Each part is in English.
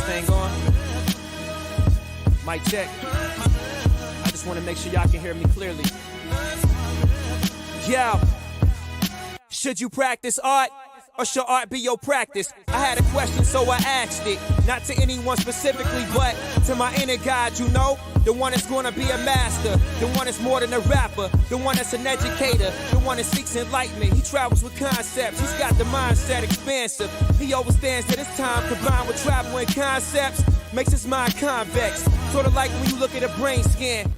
thing on? Mic check. I just want to make sure y'all can hear me clearly. Yeah. Should you practice art? Or should art be your practice? I had a question, so I asked it. Not to anyone specifically, but to my inner God, you know? The one that's gonna be a master. The one that's more than a rapper. The one that's an educator. The one that seeks enlightenment. He travels with concepts. He's got the mindset expansive. He understands that his time combined with travel and concepts makes his mind convex. Sort of like when you look at a brain scan.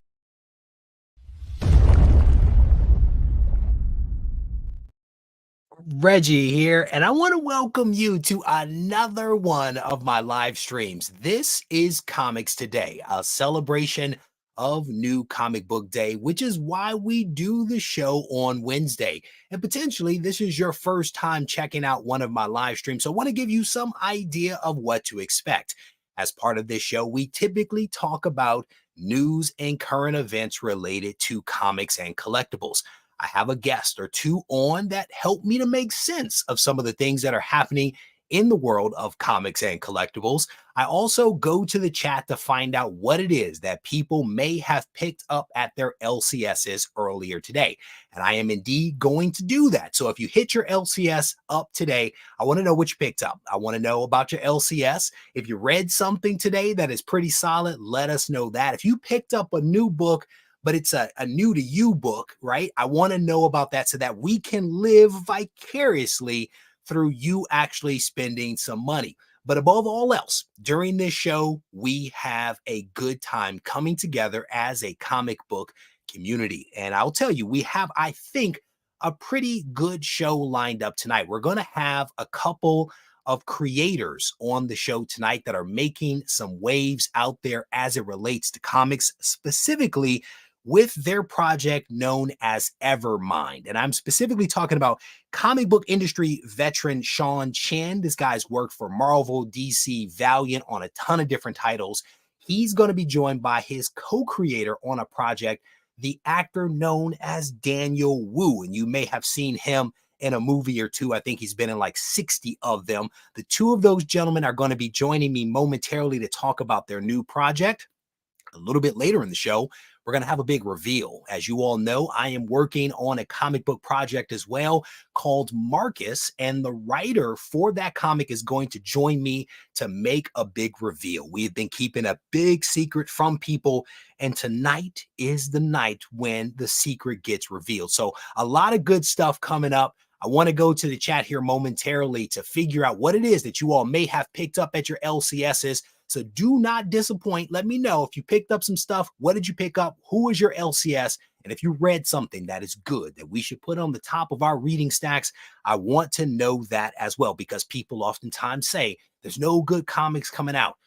Reggie here, and I want to welcome you to another one of my live streams. This is Comics Today, a celebration of New Comic Book Day, which is why we do the show on Wednesday. And potentially, this is your first time checking out one of my live streams, so I want to give you some idea of what to expect. As part of this show, we typically talk about news and current events related to comics and collectibles. I have a guest or two on that help me to make sense of some of the things that are happening in the world of comics and collectibles. I also go to the chat to find out what it is that people may have picked up at their LCSs earlier today. And I am indeed going to do that. So if you hit your LCS up today, I want to know what you picked up. I want to know about your LCS. If you read something today that is pretty solid, let us know that. If you picked up a new book, but it's a new to you book, right? I want to know about that so that we can live vicariously through you actually spending some money. But above all else, during this show, we have a good time coming together as a comic book community. And I'll tell you, we have, I think, a pretty good show lined up tonight. We're going to have a couple of creators on the show tonight that are making some waves out there as it relates to comics, specifically with their project known as EVERMIND. And I'm specifically talking about comic book industry veteran Chen. This guy's worked for Marvel, DC, Valiant on a ton of different titles. He's going to be joined by his co-creator on a project, the actor known as Daniel Wu. And you may have seen him in a movie or two. I think he's been in like 60 of them. The two of those gentlemen are going to be joining me momentarily to talk about their new project. A little bit later in the show, we're going to have a big reveal. As you all know, I am working on a comic book project as well called MARCVS, and the writer for that comic is going to join me to make a big reveal. We've been keeping a big secret from people, and tonight is the night when the secret gets revealed. So a lot of good stuff coming up. I want to go to the chat here momentarily to figure out what it is that you all may have picked up at your LCSs. So do not disappoint. Let me know if you picked up some stuff. What did you pick up? Who is your LCS? And if you read something that is good that we should put on the top of our reading stacks, I want to know that as well, because people oftentimes say there's no good comics coming out.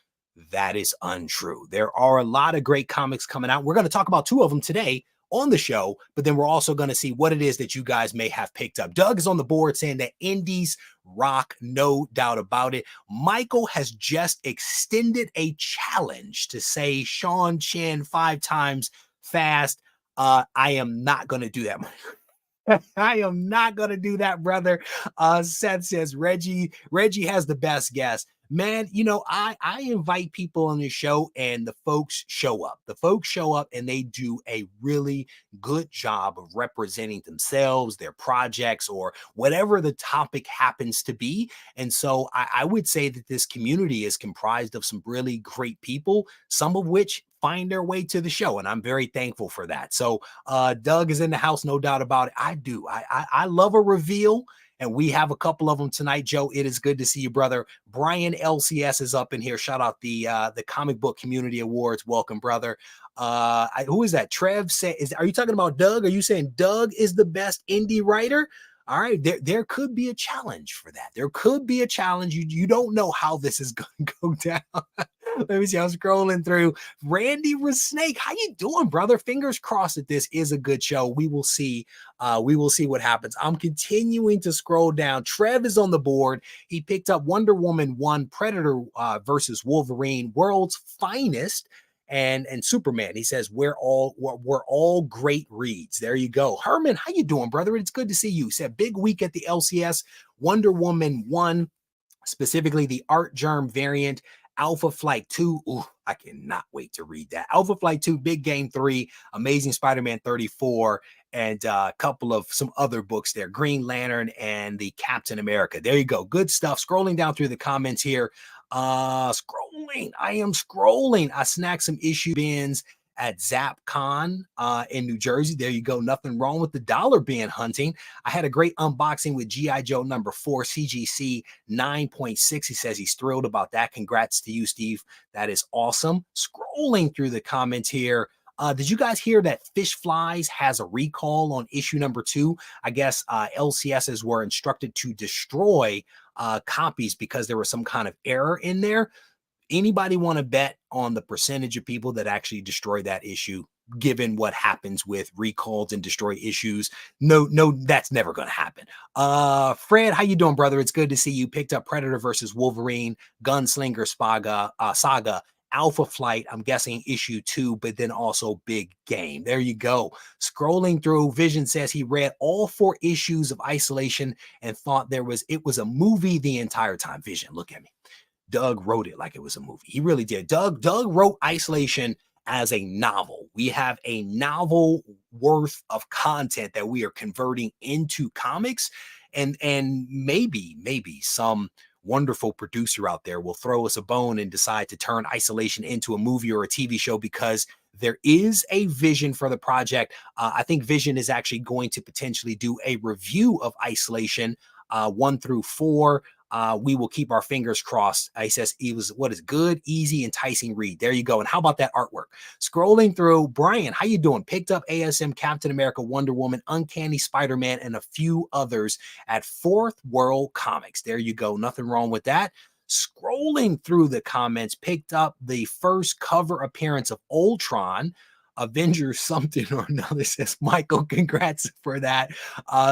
That is untrue. There are a lot of great comics coming out. We're going to talk about two of them today on the show, but then we're also going to see what it is that you guys may have picked up. Doug is on the board saying that indies rock, no doubt about it. Michael has just extended a challenge to say Chen 5 times fast. I am not going to do that. I am not going to do that, brother. Seth says Reggie has the best guess. Man, you know, I invite people on this show and the folks show up. The folks show up and they do a really good job of representing themselves, their projects, or whatever the topic happens to be. And so I would say that this community is comprised of some really great people, some of which find their way to the show. And I'm very thankful for that. So Doug is in the house, no doubt about it. I do. I love a reveal. And we have a couple of them tonight, Joe. It is good to see you, brother. Brian LCS is up in here. Shout out the Comic Book Community Awards. Welcome, brother. Who is that? Trev are you talking about Doug? Are you saying Doug is the best indie writer? All right, there could be a challenge for that. There could be a challenge. You don't know how this is going to go down. Let me see. I'm scrolling through. Randy Resnake, how you doing, brother? Fingers crossed that this is a good show. We will see. We will see what happens. I'm continuing to scroll down. Trev is on the board. He picked up Wonder Woman 1, Predator versus Wolverine, World's Finest, and Superman. He says we're all great reads. There you go. Herman, how you doing, brother? It's good to see you. He said big week at the LCS. Wonder Woman 1, specifically the Art Germ variant, Alpha Flight 2. Ooh, I cannot wait to read that. Alpha Flight 2, Big Game 3, Amazing Spider-Man 34, and a couple of some other books there. Green Lantern and the Captain America. There you go. Good stuff. Scrolling down through the comments here. I am scrolling. I snagged some issue bins at ZapCon in New Jersey. There you go. Nothing wrong with the dollar bin hunting. I had a great unboxing with G.I. Joe number 4, CGC 9.6. He says he's thrilled about that. Congrats to you, Steve. That is awesome. Scrolling through the comments here. Did you guys hear that Fish Flies has a recall on issue number 2? I guess LCSs were instructed to destroy copies because there was some kind of error in there. Anybody want to bet on the percentage of people that actually destroy that issue, given what happens with recalls and destroy issues? No, that's never going to happen. Fred, how you doing, brother? It's good to see you. Picked up Predator versus Wolverine, Gunslinger Saga, Alpha Flight, I'm guessing issue 2, but then also Big Game. There you go. Scrolling through, Vision says he read all 4 issues of Isolation and thought it was a movie the entire time. Vision, look at me. Doug wrote it like it was a movie. He really did. Doug wrote Isolation as a novel. We have a novel worth of content that we are converting into comics, and maybe some wonderful producer out there will throw us a bone and decide to turn Isolation into a movie or a TV show, because there is a vision for the project. I think Vision is actually going to potentially do a review of Isolation 1 through 4. We will keep our fingers crossed. He says it was good, easy, enticing read. There you go. And how about that artwork? Scrolling through, Brian, how you doing? Picked up ASM, Captain America, Wonder Woman, Uncanny Spider-Man, and a few others at Fourth World Comics. There you go. Nothing wrong with that. Scrolling through the comments, picked up the first cover appearance of Ultron, Avengers something or another. Says Michael, congrats for that.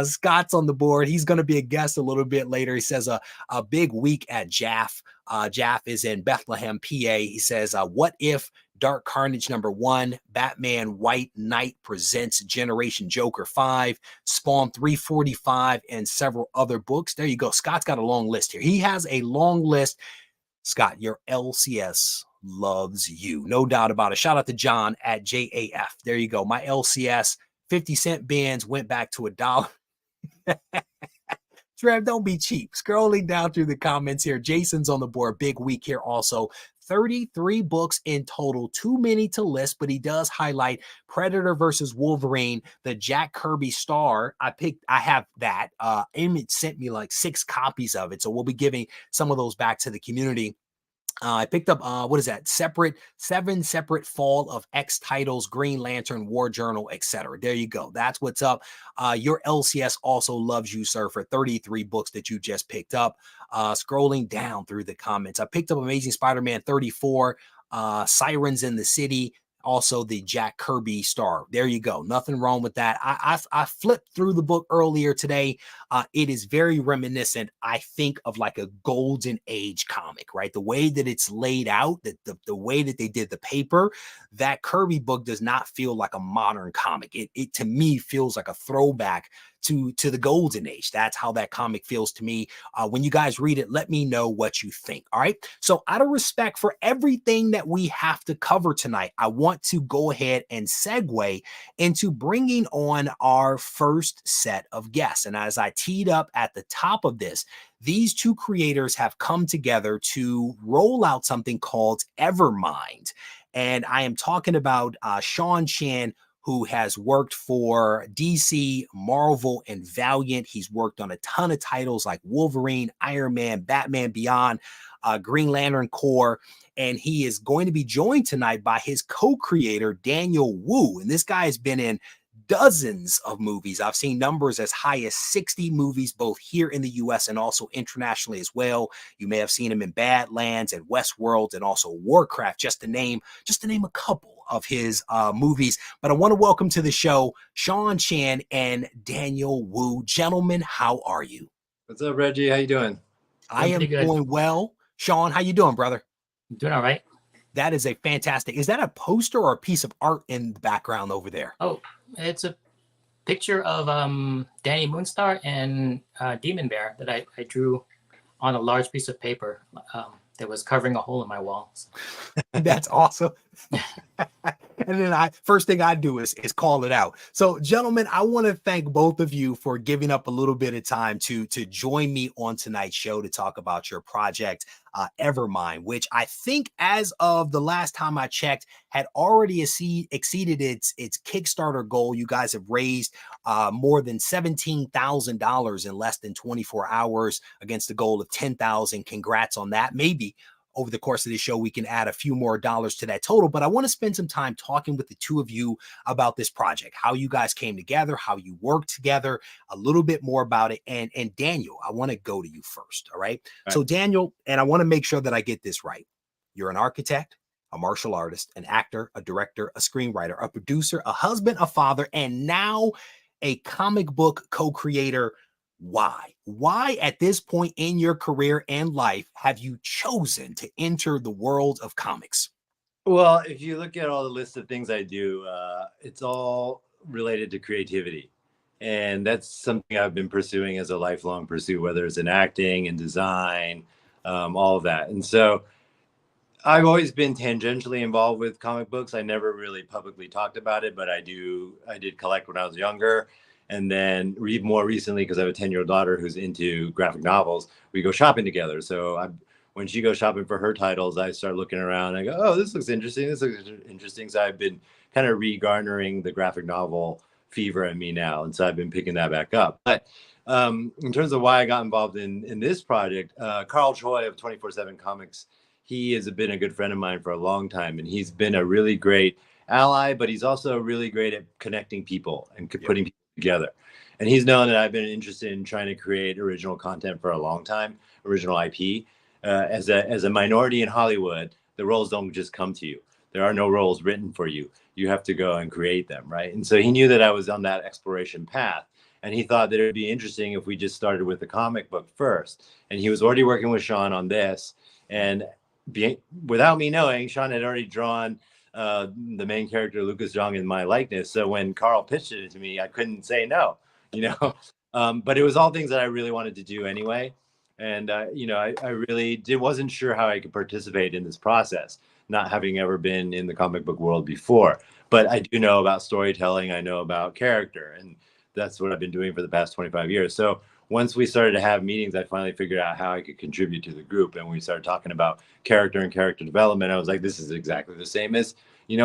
Scott's on the board. He's going to be a guest a little bit later. He says a big week at JAF. JAF is in Bethlehem, PA. He says, what if Dark Carnage number 1, Batman White Knight presents Generation Joker 5, Spawn 345, and several other books. There you go. Scott's got a long list here. He has a long list. Scott, your LCS loves you. No doubt about it. Shout out to John at JAF. There you go. My LCS 50-cent bins went back to $1. Trev, don't be cheap. Scrolling down through the comments here. Jason's on the board. Big week here also. 33 books in total. Too many to list, but he does highlight Predator versus Wolverine, the Jack Kirby Star. I have that. Emmett sent me like 6 copies of it, so we'll be giving some of those back to the community. I picked up, 7 separate Fall of X titles, Green Lantern, War Journal, etc. There you go. That's what's up. Your LCS also loves you, sir, for 33 books that you just picked up. Scrolling down through the comments, I picked up Amazing Spider-Man 34, Sirens in the City, also the Jack Kirby Star. There you go. Nothing wrong with that. I flipped through the book earlier today. It is very reminiscent, I think, of like a golden age comic, right? The way that it's laid out, the way that they did the paper, that Kirby book does not feel like a modern comic. It to me feels like a throwback to the golden age. That's how that comic feels to me. When you guys read it, let me know what you think. All right. So out of respect for everything that we have to cover tonight, I want to go ahead and segue into bringing on our first set of guests. And as I teed up at the top of this, these 2 creators have come together to roll out something called EVERMIND. And I am talking about Chen, who has worked for DC, Marvel, and Valiant. He's worked on a ton of titles like Wolverine, Iron Man, Batman Beyond, Green Lantern Corps, and he is going to be joined tonight by his co-creator, Daniel Wu. And this guy has been in dozens of movies. I've seen numbers as high as 60 movies, both here in the US and also internationally as well. You may have seen him in Badlands and Westworld and also Warcraft, just to name a couple of his movies. But I want to welcome to the show Chen and Daniel Wu. Gentlemen, how are you? What's up, Reggie? How you doing? I am doing well. Sean, how you doing, brother? Doing all right. That is a fantastic. Is that a poster or a piece of art in the background over there? Oh, it's a picture of Danny Moonstar and Demon Bear that I drew on a large piece of paper that was covering a hole in my wall. That's awesome. And then first thing I do is call it out. So gentlemen, I want to thank both of you for giving up a little bit of time to join me on tonight's show to talk about your project, EVERMIND, which I think as of the last time I checked had already exceeded its Kickstarter goal. You guys have raised more than $17,000 in less than 24 hours against a goal of 10,000. Congrats on that. Maybe over the course of the show, we can add a few more dollars to that total. But I want to spend some time talking with the two of you about this project, how you guys came together, how you worked together, a little bit more about it. And Daniel, I want to go to you first. All right. So Daniel, and I want to make sure that I get this right. You're an architect, a martial artist, an actor, a director, a screenwriter, a producer, a husband, a father, and now a comic book co-creator. Why at this point in your career and life have you chosen to enter the world of comics? Well, if you look at all the list of things I do, it's all related to creativity. And that's something I've been pursuing as a lifelong pursuit, whether it's in acting and design, all of that. And so I've always been tangentially involved with comic books. I never really publicly talked about it, but I did collect when I was younger. And then more recently, because I have a 10-year-old daughter who's into graphic novels, we go shopping together. So when she goes shopping for her titles, I start looking around. And I go, oh, this looks interesting. This looks interesting. So I've been kind of re-garnering the graphic novel fever in me now. And so I've been picking that back up. But in terms of why I got involved in this project, Carl Choi of 24/7 Comics, he has been a good friend of mine for a long time. And he's been a really great ally, but he's also really great at connecting people and putting people together. And he's known that I've been interested in trying to create original content for a long time, original IP. As a minority in Hollywood, the roles don't just come to you. There are no roles written for you. You have to go and create them, right? And so he knew that I was on that exploration path. And he thought that it would be interesting if we just started with the comic book first. And he was already working with Sean on this. And without me knowing, Sean had already drawn the main character Lucas Zhang in my likeness. So when Carl pitched it to me, I couldn't say no, but it was all things that I really wanted to do anyway. And I really wasn't sure how I could participate in this process, not having ever been in the comic book world before. But I do know about storytelling. I know about character, and that's what I've been doing for the past 25 years. So once we started to have meetings, I finally figured out how I could contribute to the group. And we started talking about character and character development. I was like, this is exactly the same as,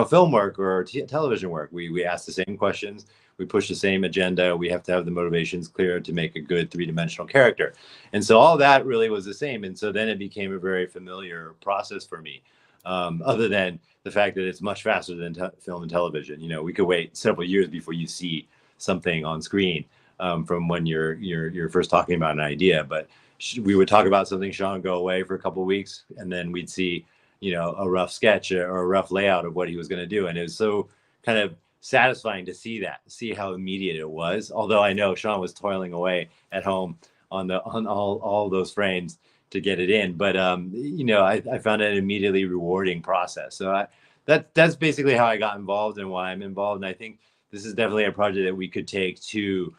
film work or television work. We ask the same questions. We push the same agenda. We have to have the motivations clear to make a good three-dimensional character. And so all that really was the same. And so then it became a very familiar process for me, other than the fact that it's much faster than film and television. We could wait several years before you see something on screen. From when you're first talking about an idea, but we would talk about something, Sean would go away for a couple of weeks, and then we'd see, a rough sketch or a rough layout of what he was going to do, and it was so kind of satisfying to see how immediate it was. Although I know Sean was toiling away at home on all those frames to get it in, but I found it an immediately rewarding process. So that's basically how I got involved and why I'm involved, and I think this is definitely a project that we could take to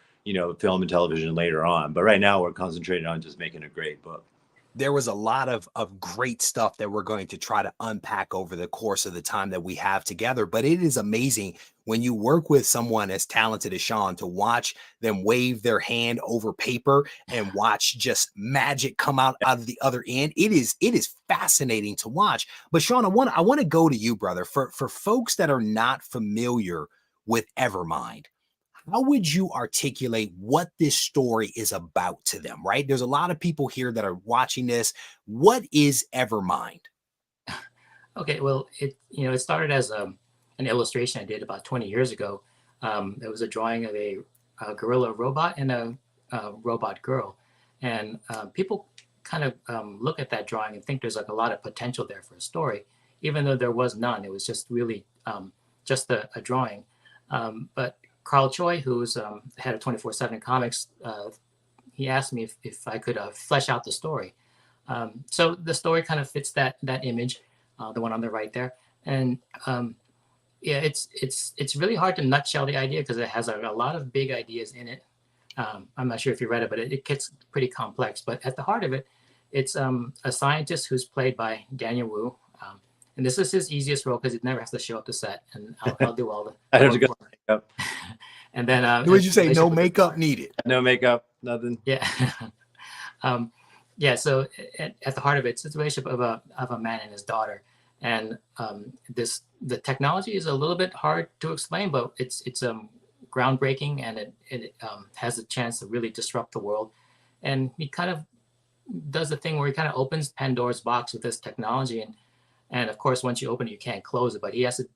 film and television later on. But right now we're concentrated on just making a great book. There was a lot of great stuff that we're going to try to unpack over the course of the time that we have together. But it is amazing when you work with someone as talented as Sean to watch them wave their hand over paper and watch just magic come out of the other end. It is fascinating to watch. But Sean, I want to go to you, brother. For folks that are not familiar with EVERMIND, how would you articulate what this story is about to them, right? There's a lot of people here that are watching this. What is EVERMIND? Okay, well, it started as an illustration I did about 20 years ago. It was a drawing of a gorilla robot and a robot girl. And people kind of look at that drawing and think there's like a lot of potential there for a story, even though there was none. It was just really just a drawing. But Carl Choi, who's head of 24/7 Comics, he asked me if I could flesh out the story. So the story kind of fits that image, the one on the right there. And yeah, it's really hard to nutshell the idea because it has a lot of big ideas in it. I'm not sure if you read it, but it gets pretty complex. But at the heart of it It's a scientist who's played by Daniel Wu. And this is his easiest role because he never has to show up to set, and I'll do all the I have to work go. for him. Makeup. And then What did you say? No relationship with his makeup daughter. needed. No makeup, nothing. Yeah. Yeah. So at the heart of it, it's the relationship of a man and his daughter. And the technology is a little bit hard to explain, but it's groundbreaking, and it has a chance to really disrupt the world. And he kind of does the thing where he kind of opens Pandora's box with this technology, and of course once you open it you can't close it, but he has to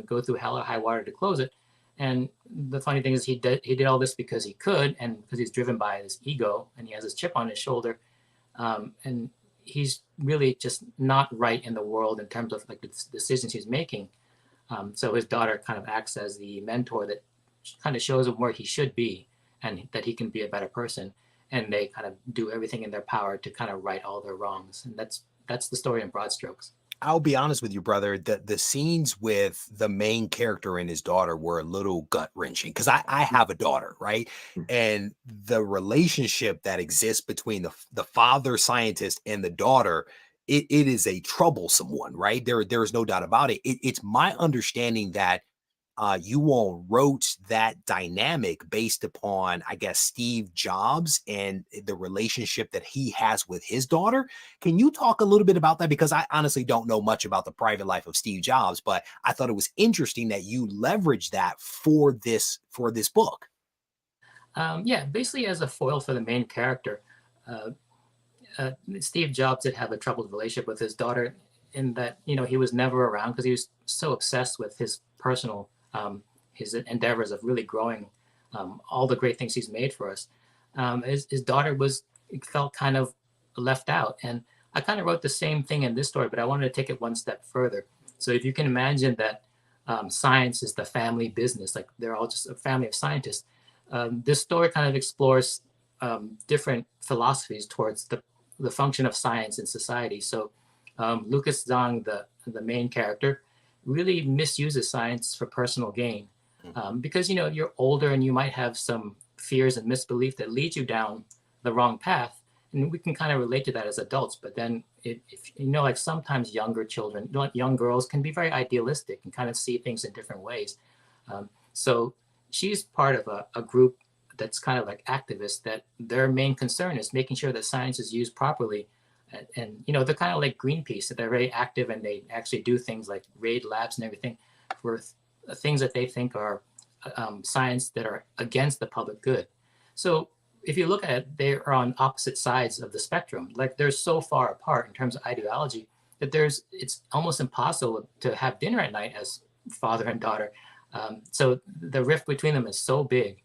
go through hell or high water to close it. And the funny thing is he did all this because he could, and because he's driven by this ego, and he has this chip on his shoulder, and he's really just not right in the world in terms of like the decisions he's making. So his daughter kind of acts as the mentor that kind of shows him where he should be and that he can be a better person. And they kind of do everything in their power to kind of right all their wrongs. And that's the story in broad strokes. I'll be honest with you, brother. The scenes with the main character and his daughter were a little gut wrenching because I have a daughter, right? And the relationship that exists between the father scientist and the daughter, it is a troublesome one, right? There is no doubt about it. It's my understanding that you all wrote that dynamic based upon, I guess, Steve Jobs and the relationship that he has with his daughter. Can you talk a little bit about that? Because I honestly don't know much about the private life of Steve Jobs, but I thought it was interesting that you leveraged that for this book. Yeah, basically as a foil for the main character, Steve Jobs did have a troubled relationship with his daughter in that, he was never around because he was so obsessed with his personal his endeavors of really growing all the great things he's made for us. His daughter felt kind of left out. And I kind of wrote the same thing in this story, but I wanted to take it one step further. So if you can imagine that science is the family business, like they're all just a family of scientists, this story kind of explores different philosophies towards the function of science in society. So Lucas Zhang, the main character, really misuses science for personal gain because you're older and you might have some fears and misbelief that lead you down the wrong path, and we can kind of relate to that as adults. But then if like sometimes younger children, young girls can be very idealistic and kind of see things in different ways. So she's part of a group that's kind of like activists, that their main concern is making sure that science is used properly. And they're kind of like Greenpeace, that they're very active and they actually do things like raid labs and everything for things that they think are science that are against the public good. So if you look at it, they are on opposite sides of the spectrum. Like they're so far apart in terms of ideology that it's almost impossible to have dinner at night as father and daughter. So the rift between them is so big,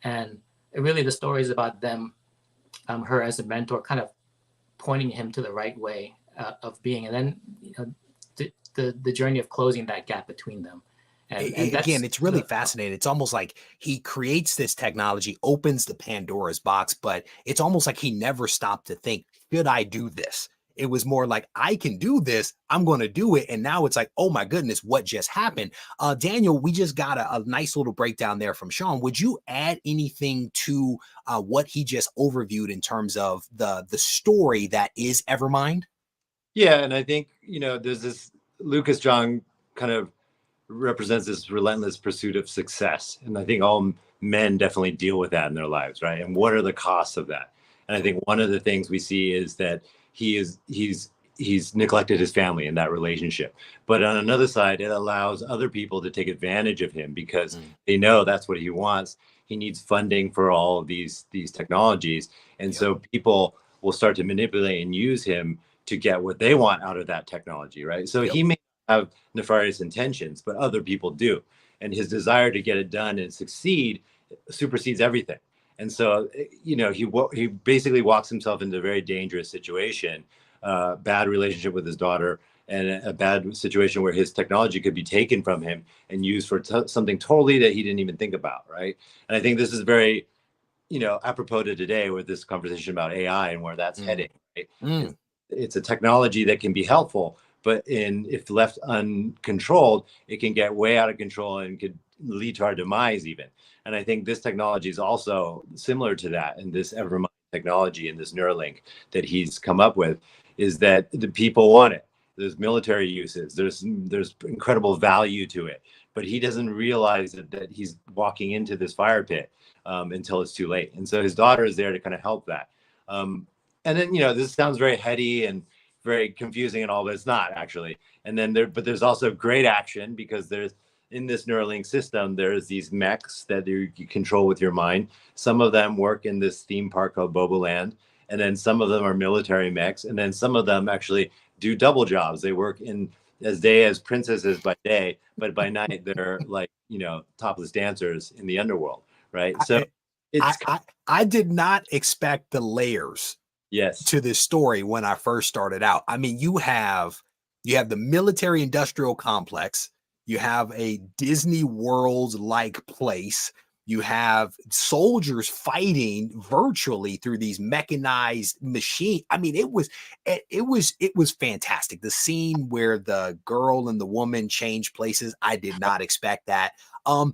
and really the story is about them, her as a mentor, kind of pointing him to the right way of being, and then the journey of closing that gap between them. And again, it's really fascinating. It's almost like he creates this technology, opens the Pandora's box, but it's almost like he never stopped to think, should I do this? It was more like, I can do this, I'm going to do it. And now it's like, oh my goodness, what just happened? Daniel, we just got a nice little breakdown there from Sean. Would you add anything to what he just overviewed in terms of the story that is EVERMIND? Yeah, and I think, there's this Lucas Zhang kind of represents this relentless pursuit of success. And I think all men definitely deal with that in their lives, right? And what are the costs of that? And I think one of the things we see is that he's neglected his family in that relationship. But on another side, it allows other people to take advantage of him because they know that's what he wants. He needs funding for all of these technologies. And so people will start to manipulate and use him to get what they want out of that technology, right? So he may have nefarious intentions, but other people do. And his desire to get it done and succeed supersedes everything. And so, he basically walks himself into a very dangerous situation, bad relationship with his daughter, and a bad situation where his technology could be taken from him and used for something totally that he didn't even think about, right? And I think this is very, apropos to today with this conversation about AI and where that's heading, right? It's a technology that can be helpful, but if left uncontrolled, it can get way out of control and could lead to our demise even. And I think this technology is also similar to that in this EVERMIND technology in this Neuralink that he's come up with is that the people want it. There's military uses. There's incredible value to it, but he doesn't realize that he's walking into this fire pit until it's too late. And so his daughter is there to kind of help that. And then, this sounds very heady and very confusing and all, but it's not actually. And then there's also great action because in this Neuralink system, there's these mechs that you control with your mind. Some of them work in this theme park called Boboland, and then some of them are military mechs, and then some of them actually do double jobs. They work as princesses by day, but by night they're like, topless dancers in the underworld, right? So I did not expect the layers to this story when I first started out. I mean, you have the military industrial complex, you have a Disney World like place, you have soldiers fighting virtually through these mechanized machines. I mean, it was fantastic. The scene where the girl and the woman change places, I did not expect that. I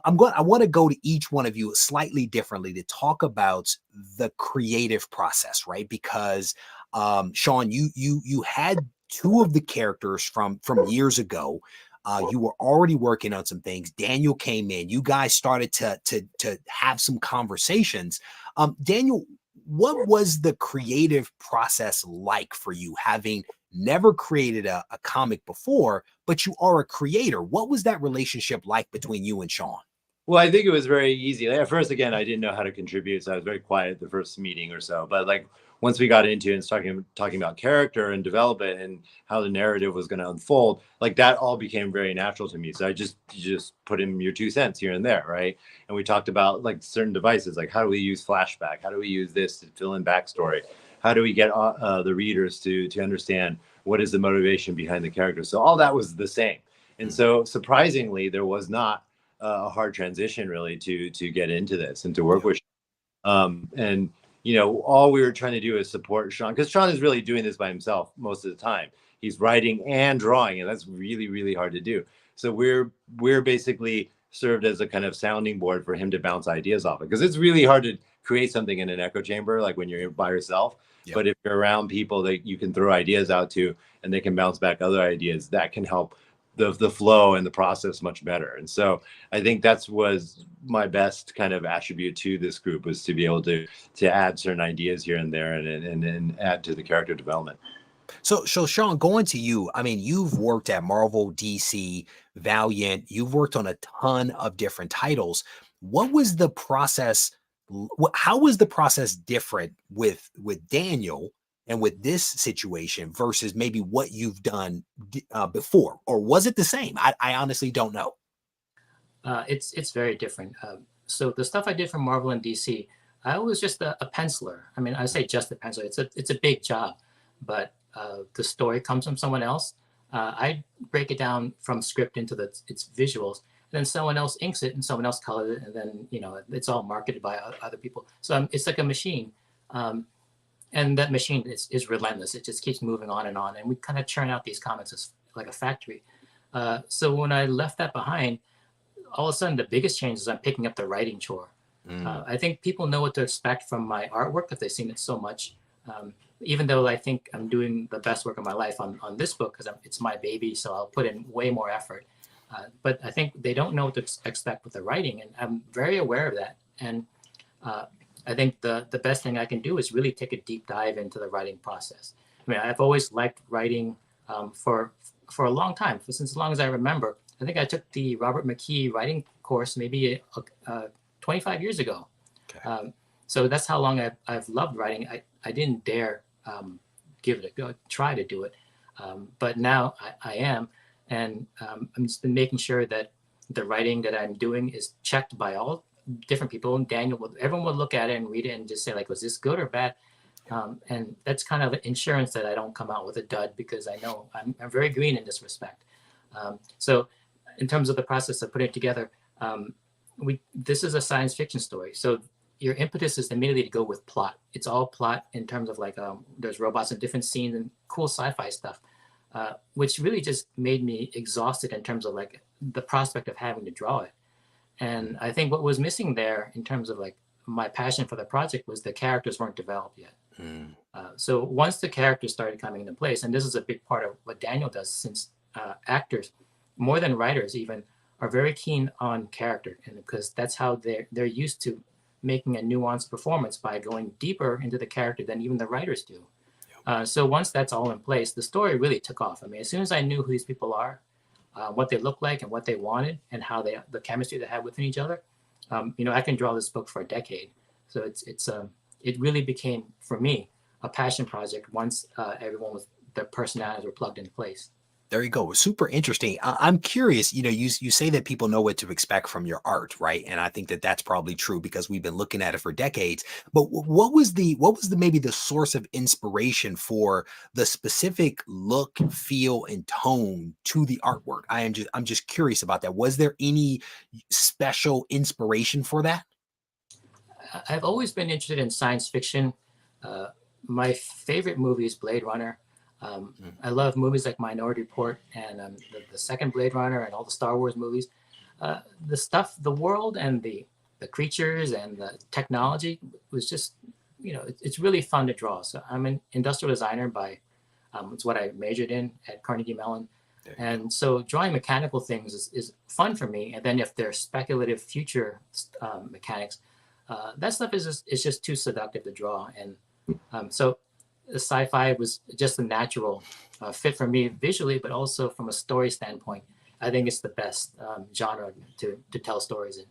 want to go to each one of you slightly differently to talk about the creative process, right? Because Sean, you had two of the characters from years ago. You were already working on some things. Daniel came in. You guys started to have some conversations. Daniel, what was the creative process like for you, having never created a comic before, but you are a creator? What was that relationship like between you and Sean? Well, I think it was very easy. At first, again, I didn't know how to contribute, so I was very quiet the first meeting or so. But like once we got into it and talking about character and development and how the narrative was going to unfold, like that all became very natural to me. So I just put in your 2 cents here and there, right? And we talked about like certain devices, like how do we use flashback? How do we use this to fill in backstory? How do we get the readers to understand what is the motivation behind the character? So all that was the same. And so surprisingly, there was not a hard transition really to get into this and to work with Sean. And all we were trying to do is support Sean, because Sean is really doing this by himself most of the time. He's writing and drawing, and that's really, really hard to do. So we're basically served as a kind of sounding board for him to bounce ideas off of, because it's really hard to create something in an echo chamber, like when you're by yourself. Yep. But if you're around people that you can throw ideas out to and they can bounce back other ideas, that can help the flow and the process much better. And so I think that was my best kind of attribute to this group, was to be able to add certain ideas here and there and add to the character development. So Sean, going to you, I mean, you've worked at Marvel, DC, Valiant, you've worked on a ton of different titles. What was the process? How was the process different with Daniel and with this situation versus maybe what you've done before? Or was it the same? I honestly don't know. It's very different. So the stuff I did for Marvel and DC, I was just a penciler. I mean, I say just a penciler. It's a big job, but the story comes from someone else. I break it down from script into its visuals, and then someone else inks it and someone else colors it, and then it's all marketed by other people. So it's like a machine. And that machine is relentless. It just keeps moving on, and we kind of churn out these comics as like a factory. So when I left that behind, all of a sudden the biggest change is I'm picking up the writing chore. I think people know what to expect from my artwork because they've seen it so much. Even though I think I'm doing the best work of my life on this book because it's my baby, so I'll put in way more effort. But I think they don't know what to expect with the writing, and I'm very aware of that. And I think the best thing I can do is really take a deep dive into the writing process. I mean, I've always liked writing for a long time, since as long as I remember. I think I took the Robert McKee writing course maybe 25 years ago. Okay. So that's how long I've loved writing. I didn't dare give it a go, try to do it. But now I am. And I'm just been making sure that the writing that I'm doing is checked by all different people. And everyone would look at it and read it and just say, like, was this good or bad? And that's kind of insurance that I don't come out with a dud, because I know I'm very green in this respect. So in terms of the process of putting it together, this is a science fiction story. So your impetus is immediately to go with plot. It's all plot in terms of like there's robots in different scenes and cool sci-fi stuff, which really just made me exhausted in terms of like the prospect of having to draw it. And I think what was missing there in terms of like my passion for the project was the characters weren't developed yet. Mm. So once the characters started coming into place, and this is a big part of what Daniel does, since actors, more than writers even, are very keen on character, and because that's how they're used to making a nuanced performance by going deeper into the character than even the writers do. So once that's all in place, the story really took off. I mean, as soon as I knew who these people are, what they look like, and what they wanted, and how the chemistry they had within each other, I can draw this book for a decade. So it really became, for me, a passion project once everyone with their personalities were plugged into place. There you go. Super interesting. I'm curious, you say that people know what to expect from your art, right? And I think that that's probably true because we've been looking at it for decades. But what was maybe the source of inspiration for the specific look, feel, and tone to the artwork? I'm just curious about that. Was there any special inspiration for that? I've always been interested in science fiction. My favorite movie is Blade Runner. I love movies like Minority Report and the second Blade Runner and all the Star Wars movies. The world and the creatures and the technology was just, it's really fun to draw. So I'm an industrial designer by, it's what I majored in at Carnegie Mellon. And so drawing mechanical things is fun for me. And then if there's speculative future mechanics, that stuff is just too seductive to draw. And so the sci-fi was just a natural fit for me visually, but also from a story standpoint. I think it's the best genre to tell stories in.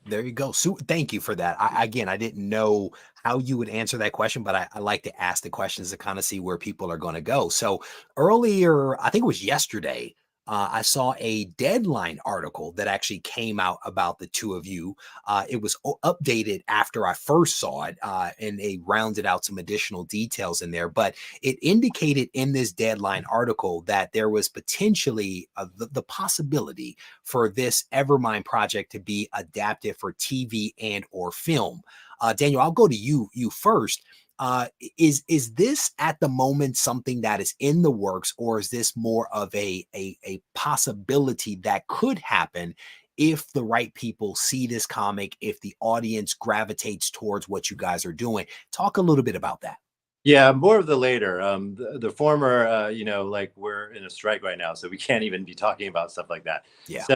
There you go. So thank you for that. I didn't know how you would answer that question, but I like to ask the questions to kind of see where people are going to go. So earlier, I think it was yesterday, I saw a Deadline article that actually came out about the two of you. It was updated after I first saw it, and they rounded out some additional details in there. But it indicated in this Deadline article that there was potentially the possibility for this EVERMIND project to be adapted for TV and or film. Daniel, I'll go to you first. Is this at the moment something that is in the works, or is this more of a possibility that could happen if the right people see this comic, if the audience gravitates towards what you guys are doing? Talk a little bit about that. Yeah, more of the later. The former, like we're in a strike right now, so we can't even be talking about stuff like that. Yeah.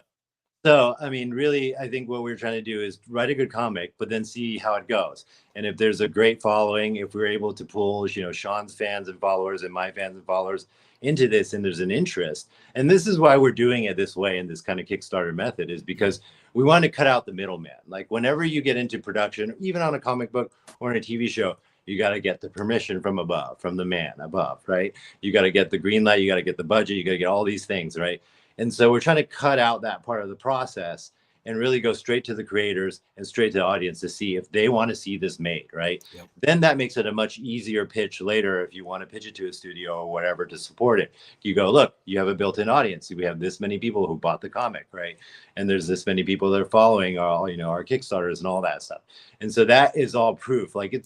So, I mean, really, I think what we're trying to do is write a good comic, but then see how it goes. And if there's a great following, if we're able to pull, Sean's fans and followers and my fans and followers into this, and there's an interest. And this is why we're doing it this way in this kind of Kickstarter method, is because we want to cut out the middleman. Like whenever you get into production, even on a comic book or in a TV show, you got to get the permission from above, from the man above, right? You got to get the green light, you got to get the budget, you got to get all these things, right? And so we're trying to cut out that part of the process and really go straight to the creators and straight to the audience to see if they want to see this made, right? Yep. Then that makes it a much easier pitch later if you want to pitch it to a studio or whatever to support it. You go, look, you have a built-in audience. We have this many people who bought the comic, right? And there's this many people that are following our Kickstarters and all that stuff. And so that is all proof. Like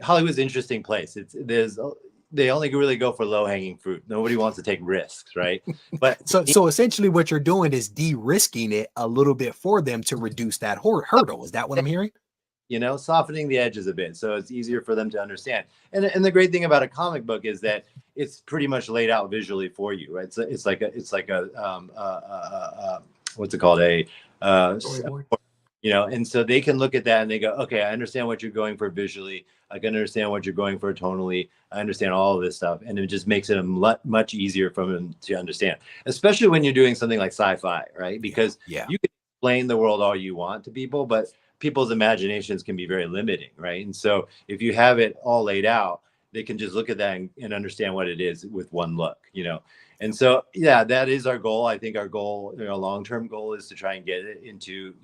Hollywood's an interesting place. They only really go for low-hanging fruit. Nobody wants to take risks, right? But so essentially what you're doing is de-risking it a little bit for them to reduce that hurdle. Is that what I'm hearing? Softening the edges a bit, so it's easier for them to understand. And the great thing about a comic book is that it's pretty much laid out visually for you, right? It's like a what's it called? Storyboard. And so they can look at that and they go, okay, I understand what you're going for visually. I can understand what you're going for tonally. I understand all of this stuff. And it just makes it much easier for them to understand, especially when you're doing something like sci-fi, right? Because you can explain the world all you want to people, but people's imaginations can be very limiting, right? And so if you have it all laid out, they can just look at that and understand what it is with one look, And so, yeah, that is our goal. I think our goal, long-term goal is to try and get it into,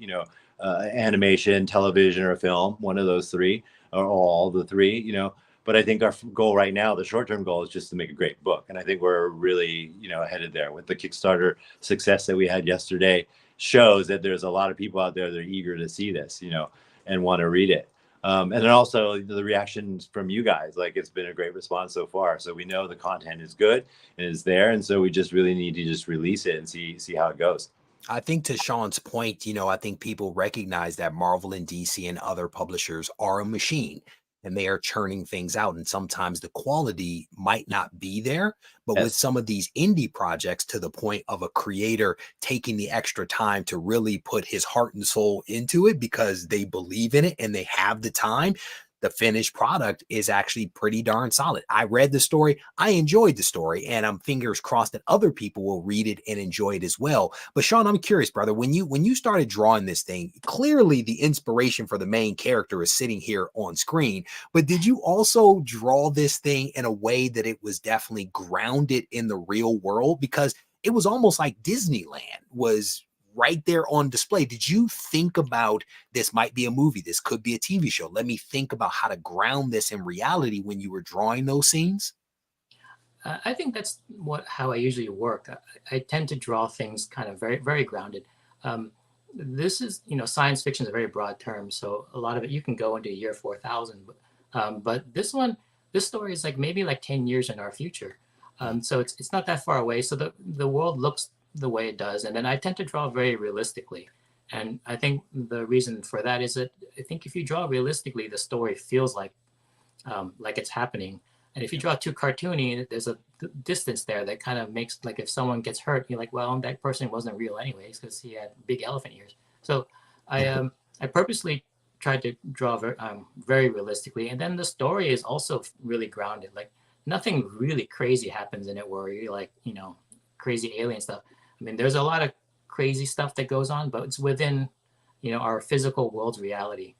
animation, television, or film, one of those three, or all the three, But I think our goal right now, the short-term goal, is just to make a great book. And I think we're really, headed there. With the Kickstarter success that we had yesterday shows that there's a lot of people out there that are eager to see this, and want to read it. And then also the reactions from you guys, like it's been a great response so far. So we know the content is good and is there. And so we just really need to just release it and see how it goes. I think to Sean's point, I think people recognize that Marvel and DC and other publishers are a machine and they are churning things out. And sometimes the quality might not be there. But with Yes. some of these indie projects, to the point of a creator taking the extra time to really put his heart and soul into it because they believe in it and they have the time, the finished product is actually pretty darn solid. I read the story, I enjoyed the story, and I'm fingers crossed that other people will read it and enjoy it as well. But Sean, I'm curious, brother, when you started drawing this thing, clearly the inspiration for the main character is sitting here on screen. But did you also draw this thing in a way that it was definitely grounded in the real world? Because it was almost like Disneyland was right there on display. Did you think about this might be a movie, this could be a TV show? Let me think about how to ground this in reality when you were drawing those scenes? I think that's how I usually work. I tend to draw things kind of very, very grounded. This is, science fiction is a very broad term, so a lot of it you can go into year 4000. But this story is like maybe like 10 years in our future. So it's not that far away. So the world looks the way it does, and then I tend to draw very realistically. And I think the reason for that is that I think if you draw realistically, the story feels like it's happening. And if you draw too cartoony, there's a distance there that kind of makes, like, if someone gets hurt, you're like, well, that person wasn't real anyways because he had big elephant ears. So I purposely tried to draw very realistically, and then the story is also really grounded. Like nothing really crazy happens in it where you're like, crazy alien stuff. I mean, there's a lot of crazy stuff that goes on, but it's within, our physical world's reality.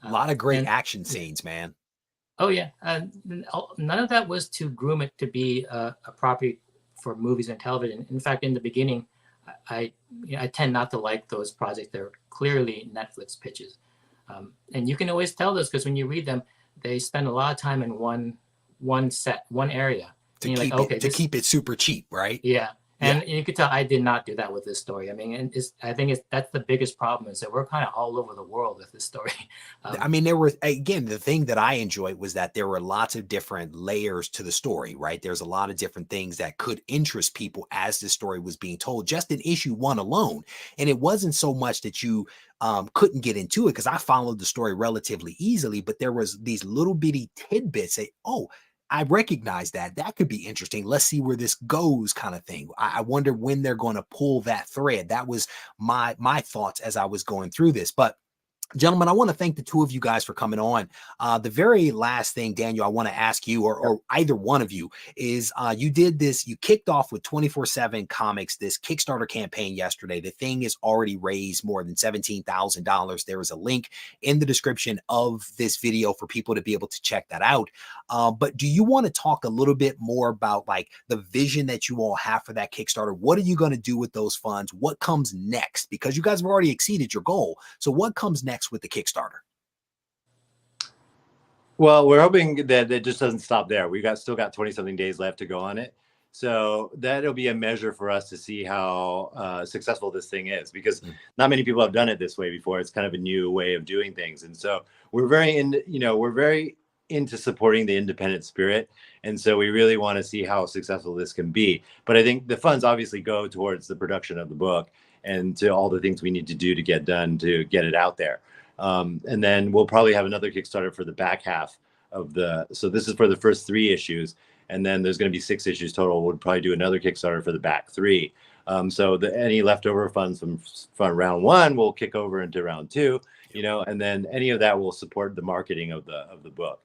A lot of great action scenes, man. Oh yeah, none of that was to groom it to be a property for movies and television. In fact, in the beginning, I tend not to like those projects. They're clearly Netflix pitches, and you can always tell this because when you read them, they spend a lot of time in one set, one area. To keep it super cheap, right? Yeah. And you could tell I did not do that with this story. I mean, and I think that's the biggest problem is that we're kind of all over the world with this story. I mean, there were, again, the thing that I enjoyed was that there were lots of different layers to the story, right? There's a lot of different things that could interest people as the story was being told, just in issue 1 alone. And it wasn't so much that you couldn't get into it, because I followed the story relatively easily, but there was these little bitty tidbits that, I recognize that could be interesting. Let's see where this goes, kind of thing. I wonder when they're going to pull that thread. That was my thoughts as I was going through this. But gentlemen, I want to thank the two of you guys for coming on. The very last thing, Daniel, I want to ask you, or either one of you, is you did this, you kicked off with 24/7 Comics, this Kickstarter campaign yesterday. The thing has already raised more than $17,000. There is a link in the description of this video for people to be able to check that out. But do you want to talk a little bit more about like the vision that you all have for that Kickstarter? What are you going to do with those funds? What comes next? Because you guys have already exceeded your goal. So what comes next with the Kickstarter? Well, we're hoping that it just doesn't stop there. We still got 20 something days left to go on it. So that'll be a measure for us to see how successful this thing is, because not many people have done it this way before. It's kind of a new way of doing things. And so we're very into supporting the independent spirit. And so we really want to see how successful this can be. But I think the funds obviously go towards the production of the book and to all the things we need to do to get done to get it out there. And then we'll probably have another Kickstarter for the back half of so this is for the first 3 issues. And then there's going to be 6 issues total. We'll probably do another Kickstarter for the back 3. So any leftover funds from round 1 will kick over into round 2, and then any of that will support the marketing of the book.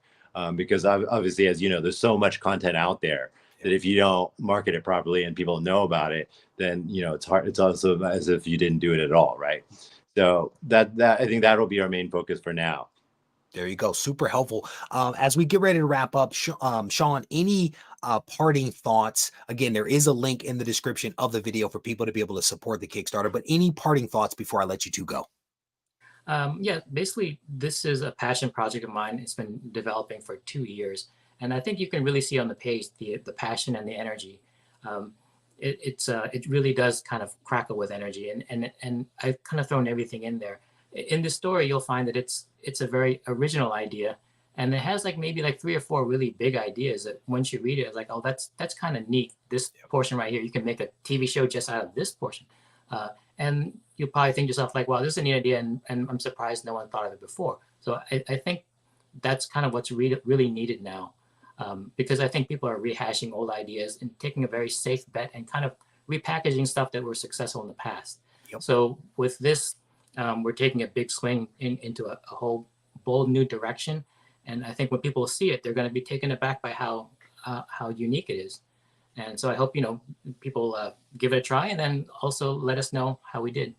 Because obviously, as you know, there's so much content out there that if you don't market it properly and people know about it, then, it's hard. It's also as if you didn't do it at all. Right. So that I think that'll be our main focus for now. There you go. Super helpful. As we get ready to wrap up, Sean, any parting thoughts? Again, there is a link in the description of the video for people to be able to support the Kickstarter, but any parting thoughts before I let you two go? Basically, this is a passion project of mine. It's been developing for 2 years. And I think you can really see on the page the passion and the energy. It really does kind of crackle with energy, and I've kind of thrown everything in there. In this story, you'll find that it's a very original idea, and it has maybe 3 or 4 really big ideas that once you read it, it's like, oh, that's kind of neat. This portion right here, you can make a TV show just out of this portion. and you'll probably think to yourself like, wow, this is a neat idea, and I'm surprised no one thought of it before. So I think that's kind of what's really needed now, because I think people are rehashing old ideas and taking a very safe bet and kind of repackaging stuff that were successful in the past. Yep. So with this, we're taking a big swing into a whole bold new direction. And I think when people see it, they're going to be taken aback by how unique it is. And so I hope, people give it a try, and then also let us know how we did.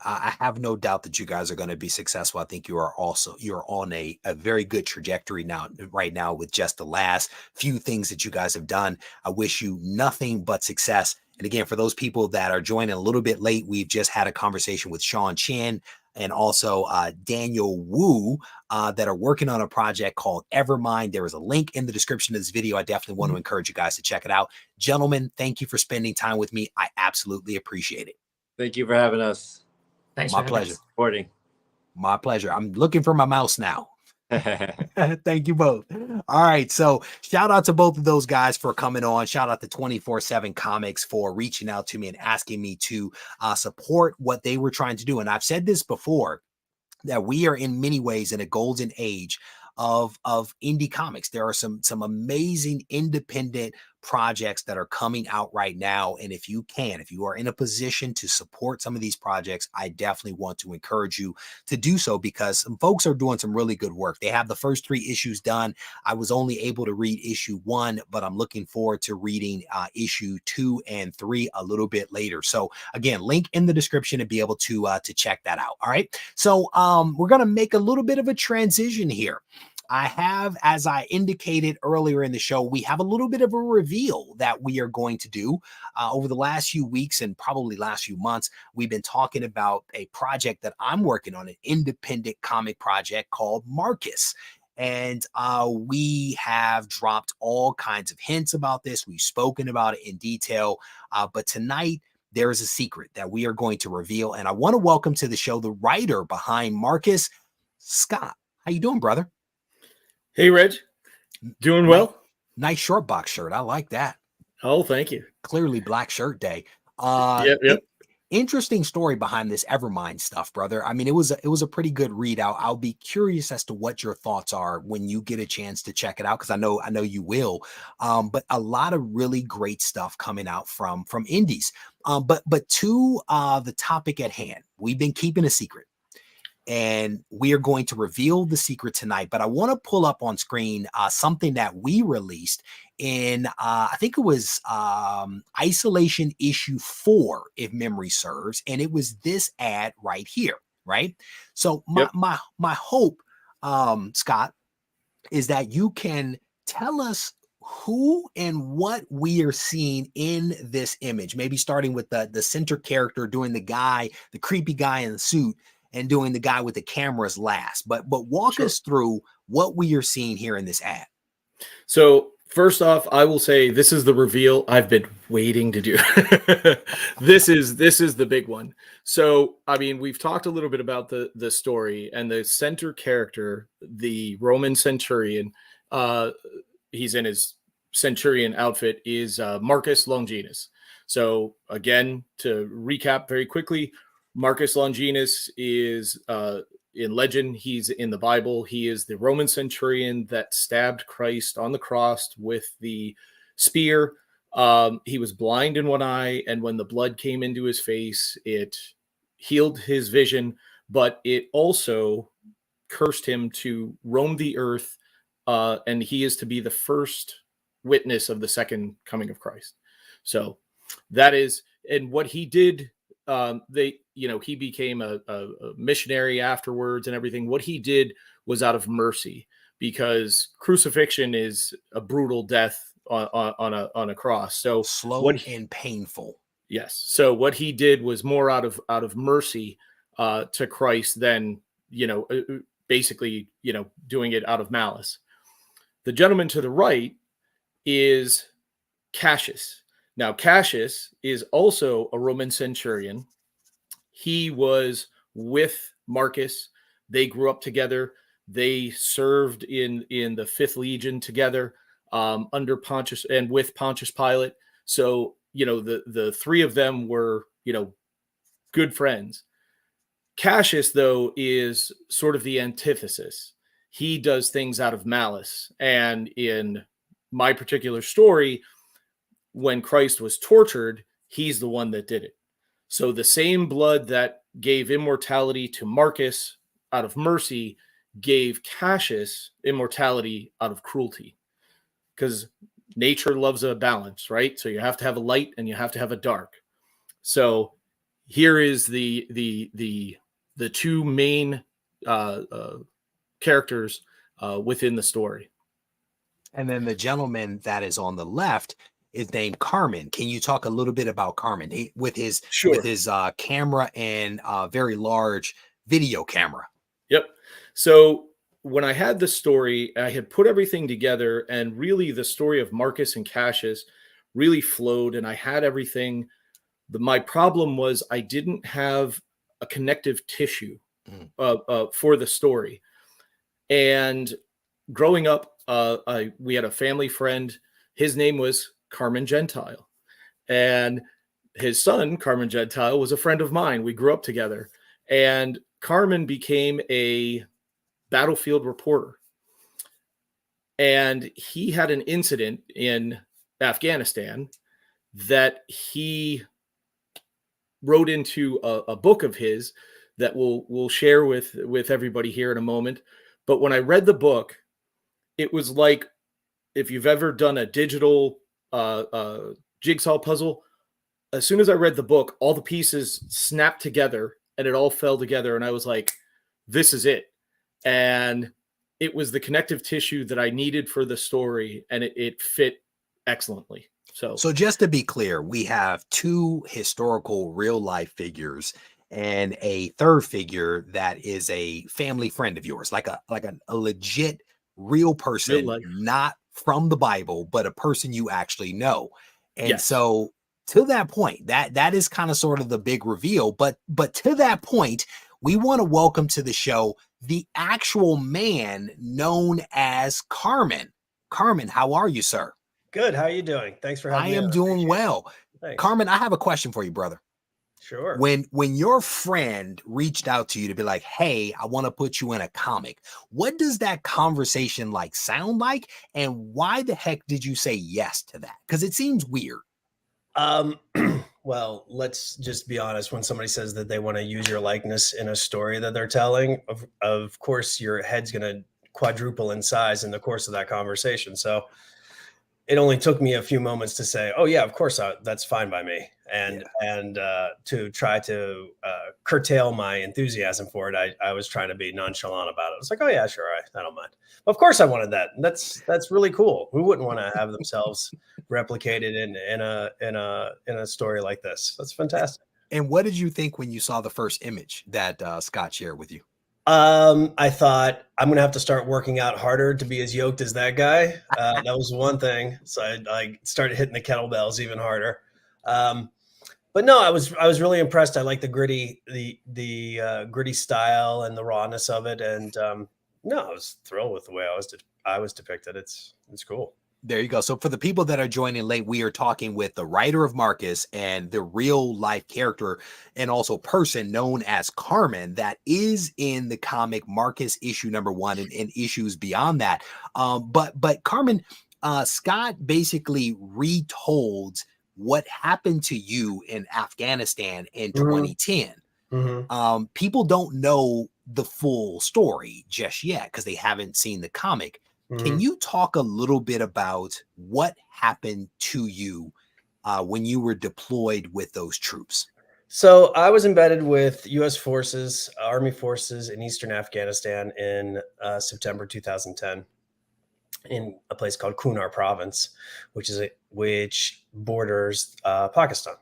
I have no doubt that you guys are going to be successful. I think you're on a very good trajectory right now with just the last few things that you guys have done. I wish you nothing but success. And again, for those people that are joining a little bit late, we've just had a conversation with Chen and also Daniel Wu that are working on a project called EVERMIND. There is a link in the description of this video. I definitely want to encourage you guys to check it out. Gentlemen, thank you for spending time with me. I absolutely appreciate it. Thank you for having us. Thanks. My pleasure. Supporting. My pleasure. I'm looking for my mouse now. Thank you both. All right. So shout out to both of those guys for coming on. Shout out to 24/7 Comics for reaching out to me and asking me to support what they were trying to do. And I've said this before, that we are in many ways in a golden age of indie comics. There are some amazing independent projects that are coming out right now. And if you are in a position to support some of these projects, I definitely want to encourage you to do so, because some folks are doing some really good work. They have the first 3 issues done. I was only able to read issue 1, but I'm looking forward to reading issue 2 and 3 a little bit later. So again, link in the description to be able to check that out. All right. So we're going to make a little bit of a transition here. I have, as I indicated earlier in the show, we have a little bit of a reveal that we are going to do over the last few weeks and probably last few months. We've been talking about a project that I'm working on, an independent comic project called MARCVS. And we have dropped all kinds of hints about this. We've spoken about it in detail. But tonight, there is a secret that we are going to reveal. And I want to welcome to the show the writer behind MARCVS, Scott. How you doing, brother? Hey, Reg. Doing well? Nice short box shirt. I like that. Oh, thank you. Clearly Black Shirt Day. Yep. Interesting story behind this EVERMIND stuff, brother. I mean, it was a pretty good read. I'll be curious as to what your thoughts are when you get a chance to check it out, because I know you will. But a lot of really great stuff coming out from indies. But to the topic at hand, we've been keeping a secret. And we are going to reveal the secret tonight. But I want to pull up on screen something that we released in, I think it was Isolation issue 4, if memory serves. And it was this ad right here, right? So my hope, Scott, is that you can tell us who and what we are seeing in this image. Maybe starting with the center character doing the creepy guy in the suit, and doing the guy with the cameras last. But walk us through what we are seeing here in this ad. So first off, I will say this is the reveal I've been waiting to do. This is the big one. So, I mean, we've talked a little bit about the story, and the center character, the Roman centurion, he's in his centurion outfit, is Marcus Longinus. So again, to recap very quickly, Marcus Longinus is in legend. He's in the Bible. He is the Roman centurion that stabbed Christ on the cross with the spear. He was blind in one eye, and when the blood came into his face, it healed his vision, but it also cursed him to roam the earth, and he is to be the first witness of the second coming of Christ. So that is, and what he did, he became a missionary afterwards and everything. What he did was out of mercy, because crucifixion is a brutal death on a cross. So slow and painful. Yes. So what he did was more out of mercy to Christ than, basically, doing it out of malice. The gentleman to the right is Cassius. Now, Cassius is also a Roman centurion. He was with Marcus. They grew up together. They served in the 5th Legion together under Pontius and with Pontius Pilate. So, the 3 of them were, good friends. Cassius, though, is sort of the antithesis. He does things out of malice. And in my particular story, when Christ was tortured, he's the one that did it. So the same blood that gave immortality to Marcus out of mercy gave Cassius immortality out of cruelty. Because nature loves a balance, right? So you have to have a light and you have to have a dark. So here is the two main characters within the story. And then the gentleman that is on the left is named Carmen. Can you talk a little bit about Carmen with his camera and very large video camera? Yep. So when I had the story, I had put everything together, and really the story of Marcus and Cassius really flowed, and I had everything. My problem was I didn't have a connective tissue for the story. And growing up, we had a family friend. His name was Carmen Gentile, and his son, Carmen Gentile, was a friend of mine. We grew up together, and Carmen became a battlefield reporter. And he had an incident in Afghanistan that he wrote into a book of his that we'll share with everybody here in a moment. But when I read the book, it was like, if you've ever done a digital jigsaw puzzle, as soon as I read the book, all the pieces snapped together and it all fell together. And I was like, this is it. And it was the connective tissue that I needed for the story, and it fit excellently. So just to be clear, we have two historical real life figures and a third figure that is a family friend of yours, like a legit real person, not from the Bible, but a person you actually know. And so to that point, that is kind of sort of the big reveal. But to that point, we want to welcome to the show the actual man known as Carmen. Carmen, how are you, sir? Good. How are you doing? Thanks for having me. I am doing well. Thanks. Carmen, I have a question for you, brother. Sure. When your friend reached out to you to be like, hey, I want to put you in a comic, what does that conversation like sound like? And why the heck did you say yes to that? Because it seems weird. Well, let's just be honest. When somebody says that they want to use your likeness in a story that they're telling, of course, your head's going to quadruple in size in the course of that conversation. So it only took me a few moments to say, oh yeah, of course, that's fine by me. And to try to curtail my enthusiasm for it, I was trying to be nonchalant about it. I was like, oh yeah, sure, I don't mind. Of course I wanted that. And that's really cool. Who wouldn't want to have themselves replicated in a story like this? That's fantastic. And what did you think when you saw the first image that Scott shared with you? I thought I'm going to have to start working out harder to be as yoked as that guy. That was one thing. So I started hitting the kettlebells even harder. But no, I was really impressed. I like the gritty style and the rawness of it. And no, I was thrilled with the way I was depicted. It's cool. There you go. So for the people that are joining late, we are talking with the writer of MARCVS and the real life character and also person known as Carmen that is in the comic MARCVS issue #1 and issues beyond that. But Carmen, Scott basically retold what happened to you in Afghanistan in 2010. Mm-hmm. People don't know the full story just yet because they haven't seen the comic. Can you talk a little bit about what happened to you when you were deployed with those troops? So I was embedded with U.S. forces, Army forces in Eastern Afghanistan in September 2010 in a place called Kunar province, which borders Pakistan.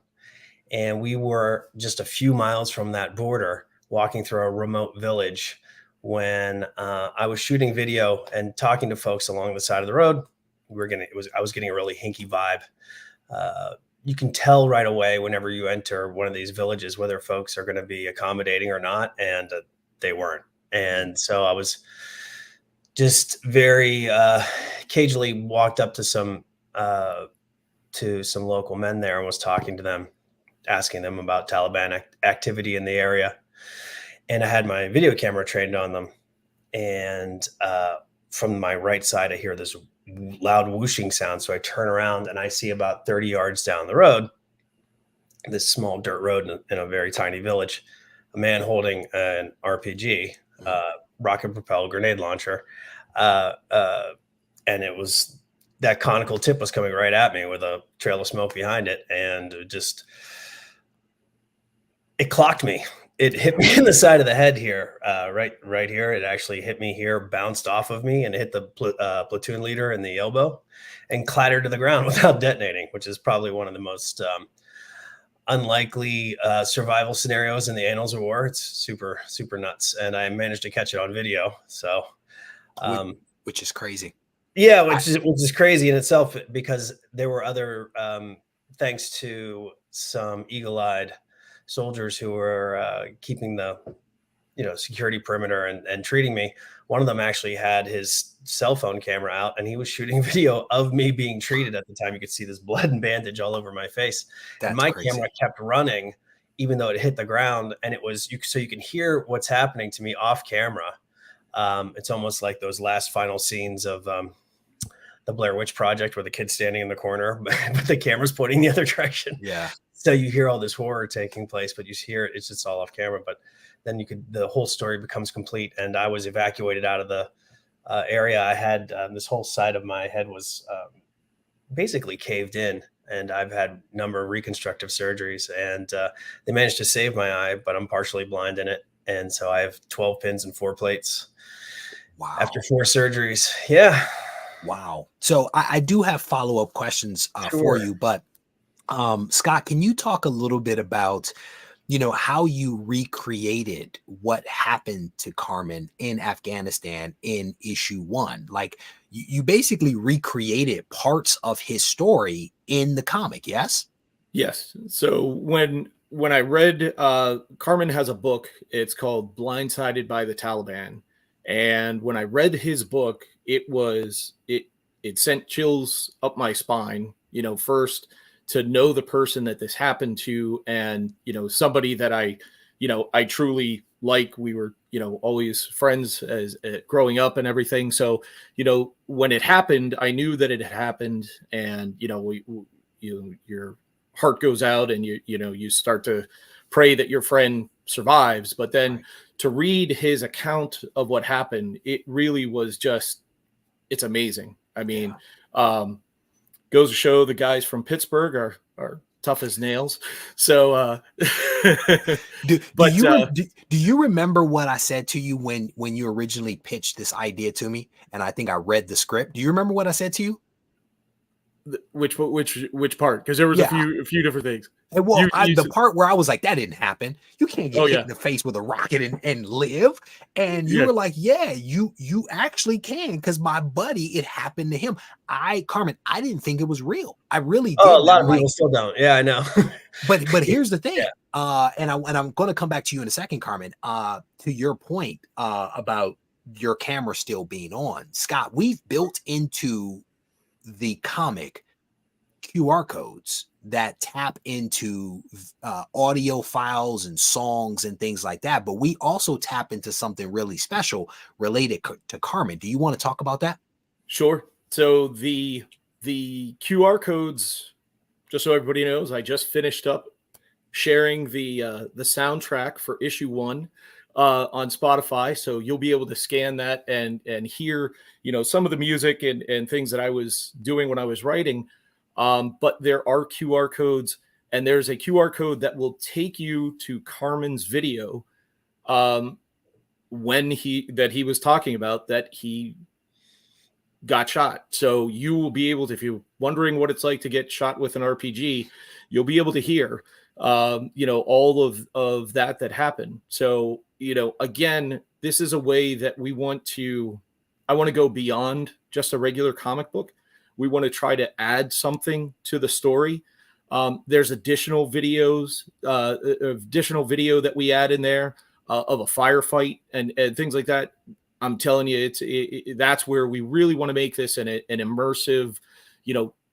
And we were just a few miles from that border, walking through a remote village when I was shooting video and talking to folks along the side of the road. I was getting a really hinky vibe. You can tell right away whenever you enter one of these villages whether folks are going to be accommodating or not, and they weren't. And so I was just very cagily walked up to some local men there and was talking to them. asking them about Taliban activity in the area. And I had my video camera trained on them. And from my right side, I hear this loud whooshing sound. So I turn around and I see about 30 yards down the road, this small dirt road in a very tiny village, a man holding an RPG, rocket propelled grenade launcher. And it was, that conical tip was coming right at me with a trail of smoke behind it. And it clocked me. It hit me in the side of the head here, right here. It actually hit me here, bounced off of me, and hit the platoon leader in the elbow and clattered to the ground without detonating, which is probably one of the most unlikely survival scenarios in the annals of war. It's super, super nuts. And I managed to catch it on video. So, which is crazy. Yeah, which is crazy in itself, because there were other, thanks to some eagle-eyed soldiers who were keeping the security perimeter and treating me. One of them actually had his cell phone camera out, and he was shooting video of me being treated. At the time, you could see this blood and bandage all over my face. And my camera kept running even though it hit the ground, and it was so you can hear what's happening to me off camera. It's almost like those last final scenes of the Blair Witch Project, where the kid's standing in the corner but the camera's pointing the other direction. Yeah. So you hear all this horror taking place, but you hear it's just all off camera. But then the whole story becomes complete. And I was evacuated out of the area. I had this whole side of my head was basically caved in, and I've had a number of reconstructive surgeries, and they managed to save my eye, but I'm partially blind in it. And so I have 12 pins and 4 plates. Wow. After 4 surgeries. Yeah. Wow. So I do have follow-up questions for you, but Scott, can you talk a little bit about, how you recreated what happened to Carmen in Afghanistan in issue 1? Like you basically recreated parts of his story in the comic. Yes. Yes. So when I read, Carmen has a book, it's called Blindsided by the Taliban. And when I read his book, it sent chills up my spine, first to know the person that this happened to, and, somebody that I truly like. We were, always friends as growing up and everything. So, when it happened, I knew that it had happened, and, your heart goes out, and you start to pray that your friend survives. But then to read his account of what happened, it really was it's amazing. I mean, goes to show the guys from Pittsburgh are tough as nails. So, do you remember what I said to you when you originally pitched this idea to me? And I think I read the script. Do you remember what I said to you? Which part? Because there was a few different things. Well, the part where I was like, that didn't happen. You can't get hit in the face with a rocket and live. And you were like, yeah, you actually can, because my buddy, it happened to him. Carmen, I didn't think it was real. I really did. Oh, a lot of people still don't. Yeah, I know. but here's the thing. And I'm going to come back to you in a second, Carmen. To your point about your camera still being on, Scott, we've built into the comic QR codes that tap into audio files and songs and things like that. But we also tap into something really special related to Carmen. Do you want to talk about that? Sure. So the QR codes, just so everybody knows, I just finished up sharing the soundtrack for issue 1 on Spotify. So you'll be able to scan that and hear, some of the music and things that I was doing when I was writing. But there are QR codes, and there's a QR code that will take you to Carmen's video when he was talking about that he got shot. So you will be able to, if you're wondering what it's like to get shot with an RPG, you'll be able to hear, all of that happened. So, again, this is a way that I want to go beyond just a regular comic book. We want to try to add something to the story. There's additional video that we add in there of a firefight and things like that. I'm telling you, that's where we really want to make this an immersive,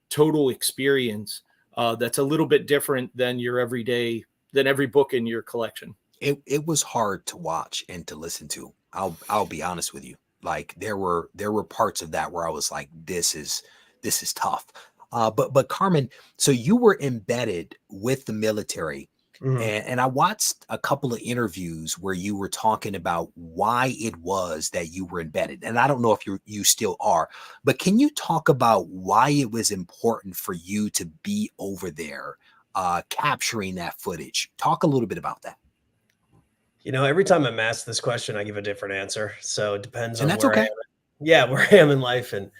total experience that's a little bit different than every book in your collection. It was hard to watch and to listen to. I'll be honest with you. Like there were parts of that where I was like, this is tough. But Carmen, so you were embedded with the military. Mhm. And I watched a couple of interviews where you were talking about why it was that you were embedded. And I don't know if you still are, but can you talk about why it was important for you to be over there, capturing that footage? Talk a little bit about that. You know, every time I'm asked this question, I give a different answer. So it depends on And that's where I okay. am. Yeah, where I am in life, and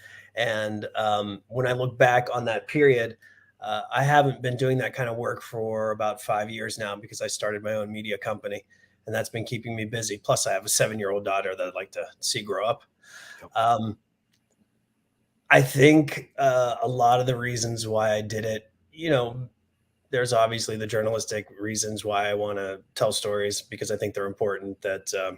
when I look back on that period, I haven't been doing that kind of work for about 5 years now because I started my own media company, and that's been keeping me busy. Plus, I have a 7-year-old daughter that I'd like to see grow up. Um, I think a lot of the reasons why I did it, you know, there's obviously the journalistic reasons why I want to tell stories because I think they're important that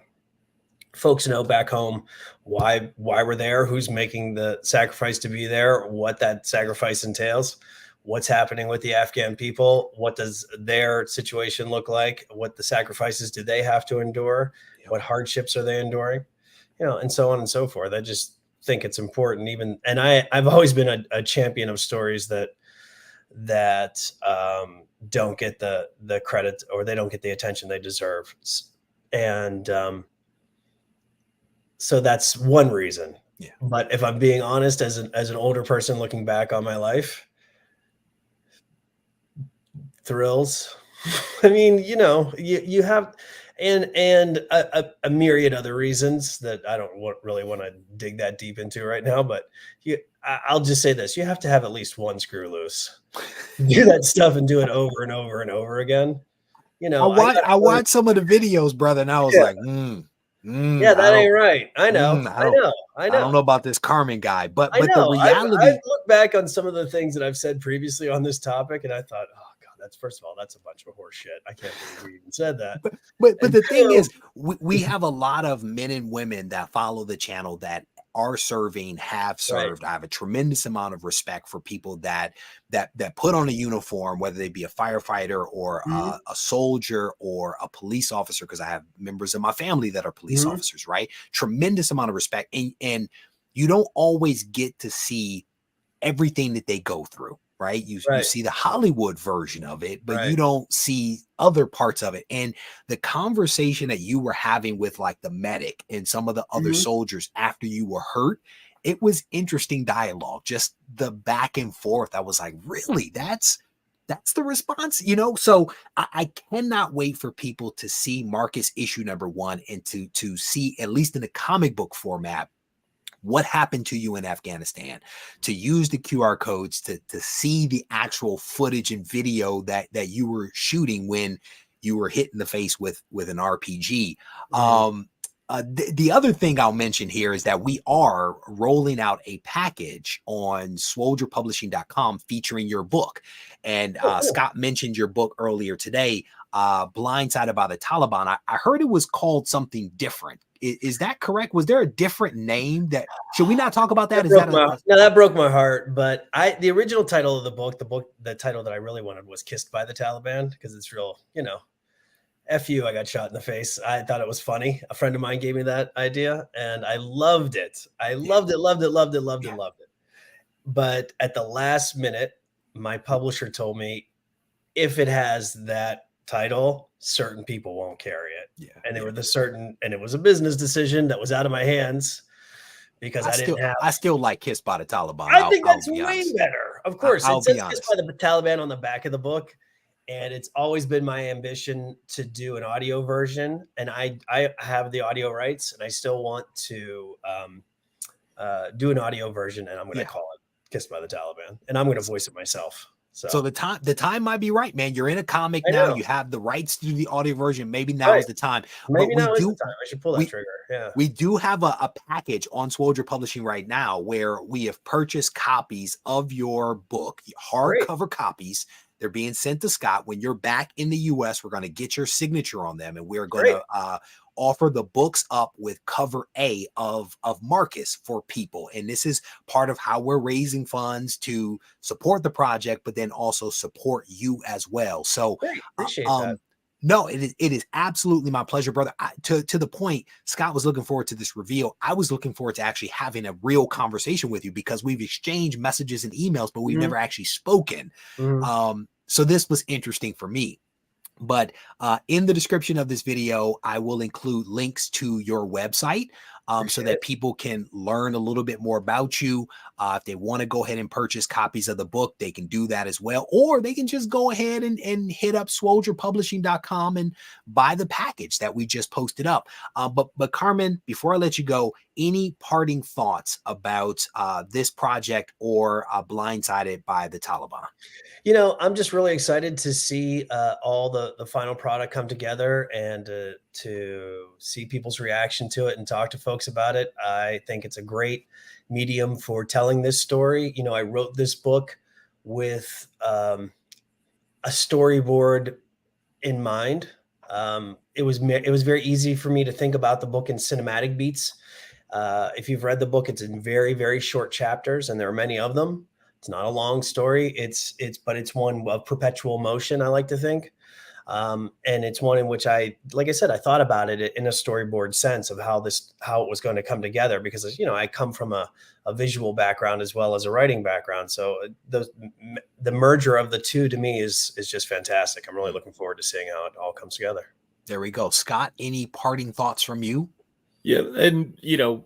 folks know back home why we're there, who's making the sacrifice to be there, what that sacrifice entails, what's happening with the Afghan people, what does their situation look like, what the sacrifices do they have to endure, what hardships are they enduring, you know, and so on and so forth. I just think it's important. And I've always been a champion of stories that don't get the credit, or they don't get the attention they deserve. And so that's one reason. Yeah. But if I'm being honest, as an older person looking back on my life, thrills. I mean, you know, you have, and a myriad other reasons that I don't really want to dig that deep into right now. But I'll just say this: you have to have at least one screw loose. Do that stuff and do it over and over and over again. You know, I watched some of the videos, brother, and I was like, yeah, that ain't right. I know. I don't know about this Carmen guy, but I know. the reality. I've looked back on some of the things that I've said previously on this topic, and I thought, oh God, that's, first of all, that's a bunch of horse shit. I can't believe we even said that. But the thing is, we have a lot of men and women that follow the channel that are serving, have served. Right. I have a tremendous amount of respect for people that put on a uniform, whether they be a firefighter or a soldier or a police officer, because I have members of my family that are police officers, right? Tremendous amount of respect. And you don't always get to see everything that they go through, right? You see the Hollywood version of it, but you don't see other parts of it. And the conversation that you were having with like the medic and some of the other soldiers after you were hurt, it was interesting dialogue, just the back and forth. I was like, really, that's the response, you know? So I cannot wait for people to see MARCVS issue #1 and to see, at least in the comic book format, what happened to you in Afghanistan, to use the QR codes, to see the actual footage and video that you were shooting when you were hit in the face with an RPG. The other thing I'll mention here is that we are rolling out a package on soldierpublishing.com featuring your book. And Scott mentioned your book earlier today, Blindsided by the Taliban. I heard it was called something different. Is that correct? Was there a different name? Should we not talk about that? No, that broke my heart. But the original title of the title that I really wanted was Kissed by the Taliban, because it's real, you know, F you, I got shot in the face. I thought it was funny. A friend of mine gave me that idea and I loved it. I loved it. But at the last minute, my publisher told me if it has that title, certain people won't carry it. And there were and it was a business decision that was out of my hands because I still like Kissed by the Taliban. I think that's way better. Of course, it says Kissed by the Taliban on the back of the book. And it's always been my ambition to do an audio version. And I have the audio rights and I still want to do an audio version, and I'm going to call it Kissed by the Taliban, and I'm going to voice it myself. So the time might be right, man. You're in a comic now. You have the rights to do the audio version. Maybe now is the time. Maybe now is the time. I should pull that trigger. Yeah. We do have a package on Soldier Publishing right now where we have purchased copies of your book, hardcover copies. They're being sent to Scott. When you're back in the U.S., we're going to get your signature on them, and we're going to offer the books up with cover A of MARCVS for people. And this is part of how we're raising funds to support the project, but then also support you as well. So Great. Appreciate that. no, it is absolutely my pleasure, brother. To the point, Scott was looking forward to this reveal. I was looking forward to actually having a real conversation with you, because we've exchanged messages and emails, but we've never actually spoken. So this was interesting for me. But in the description of this video, I will include links to your website so that people can learn a little bit more about you. If they want to go ahead and purchase copies of the book, they can do that as well. Or they can just go ahead and hit up swoldierpublishing.com and buy the package that we just posted up. But Carmen, before I let you go, any parting thoughts about this project or Blindsided by the Taliban? You know, I'm just really excited to see all the final product come together, and to see people's reaction to it and talk to folks about it. I think it's a great medium for telling this story. You know, I wrote this book with a storyboard in mind. It was very easy for me to think about the book in cinematic beats. If you've read the book, it's in very, very short chapters, and there are many of them. It's not a long story. But it's one of perpetual motion, I like to think. And it's one in which like I said, I thought about it in a storyboard sense of how it was going to come together, because, you know, I come from a visual background as well as a writing background. So the merger of the two to me is just fantastic. I'm really looking forward to seeing how it all comes together. There we go. Scott, any parting thoughts from you? Yeah. And, you know,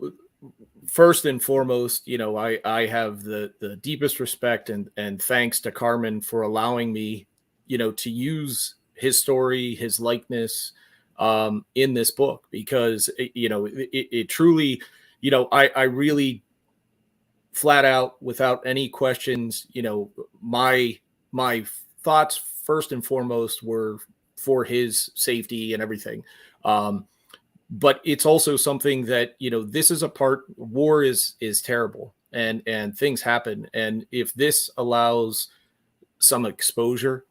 first and foremost, you know, I have the deepest respect and thanks to Carmen for allowing me, you know, to use his story, his likeness in this book, because, you know, it truly, you know, I really flat out, without any questions, you know, my thoughts first and foremost were for his safety and everything. But it's also something that, you know, this is a part, war is terrible, and things happen. And if this allows some exposure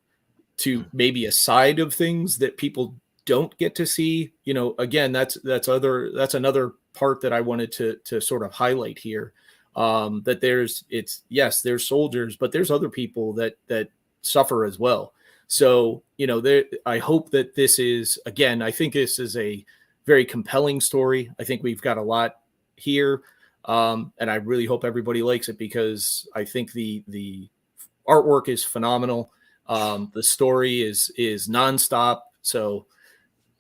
to maybe a side of things that people don't get to see, you know, again, that's another part that I wanted to sort of highlight here. That there's soldiers, but there's other people that suffer as well. So, you know, I hope that this is, again, I think this is a very compelling story. I think we've got a lot here. And I really hope everybody likes it, because I think the artwork is phenomenal. The story is nonstop. So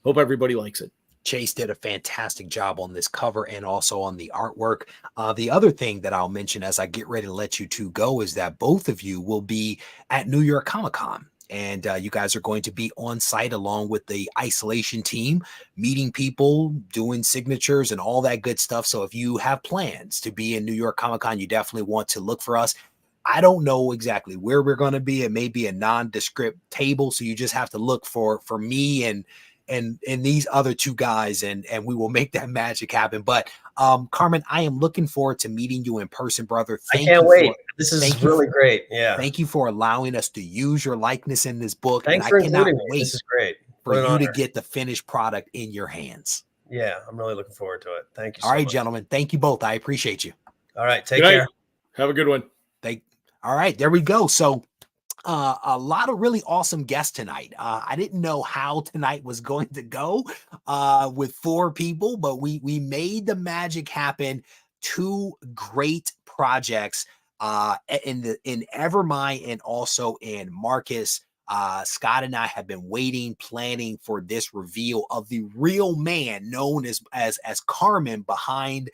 hope everybody likes it. Chase did a fantastic job on this cover and also on the artwork. The other thing that I'll mention as I get ready to let you two go is that both of you will be at New York Comic Con. And you guys are going to be on site along with the isolation team, meeting people, doing signatures and all that good stuff. So if you have plans to be in New York Comic Con, you definitely want to look for us. I don't know exactly where we're going to be. It may be a nondescript table. So you just have to look for me and these other two guys, and we will make that magic happen. But Carmen, I am looking forward to meeting you in person, brother. I can't wait. This is really great. Yeah. Thank you for allowing us to use your likeness in this book. Thanks and for I cannot including me. wait This is great. for you to get the finished product in your hands. Yeah, I'm really looking forward to it. Thank you so All right, much. Gentlemen. Thank you both. I appreciate you. All right. Take care. Have a good one. All right, there we go. So a lot of really awesome guests tonight. I didn't know how tonight was going to go with 4 people, but we made the magic happen. 2 great projects in EVERMIND and also in MARCVS. Scott and I have been waiting, planning for this reveal of the real man known as Carmen behind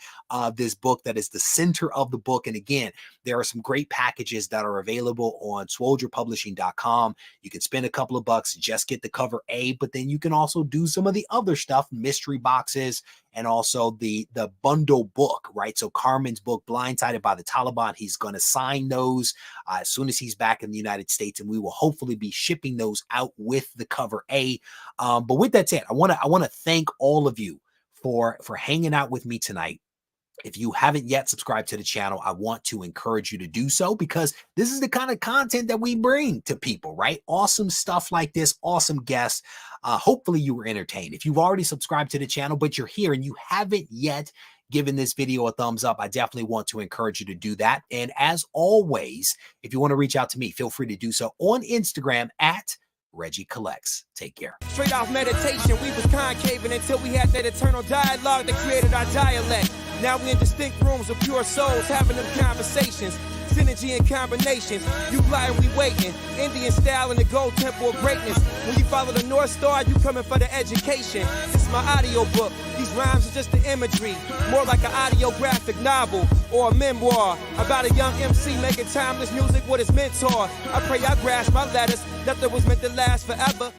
this book that is the center of the book. And again, there are some great packages that are available on swoldierpublishing.com. You can spend a couple of bucks, just get the cover A, but then you can also do some of the other stuff, mystery boxes, and also the bundle book, right? So Carmen's book, Blindsided by the Taliban, he's going to sign those as soon as he's back in the United States, and we will hopefully be shipping those out with the cover A. But with that said, I want to thank all of you for hanging out with me tonight. If you haven't yet subscribed to the channel, I want to encourage you to do so, because this is the kind of content that we bring to people, right? Awesome stuff like this, awesome guests. Hopefully you were entertained. If you've already subscribed to the channel, but you're here and you haven't yet given this video a thumbs up, I definitely want to encourage you to do that. And as always, if you want to reach out to me, feel free to do so on Instagram at Regie Collects. Take care. Straight off meditation, we was concaving until we had that eternal dialogue that created our dialect. Now we in distinct rooms with pure souls having them conversations. Synergy and combinations. You flying, we waiting. Indian style in the gold temple of greatness. When you follow the North Star, you coming for the education. This is my audio book. These rhymes are just the imagery. More like an audiographic novel or a memoir about a young MC making timeless music with his mentor. I pray I grasp my letters. Nothing was meant to last forever.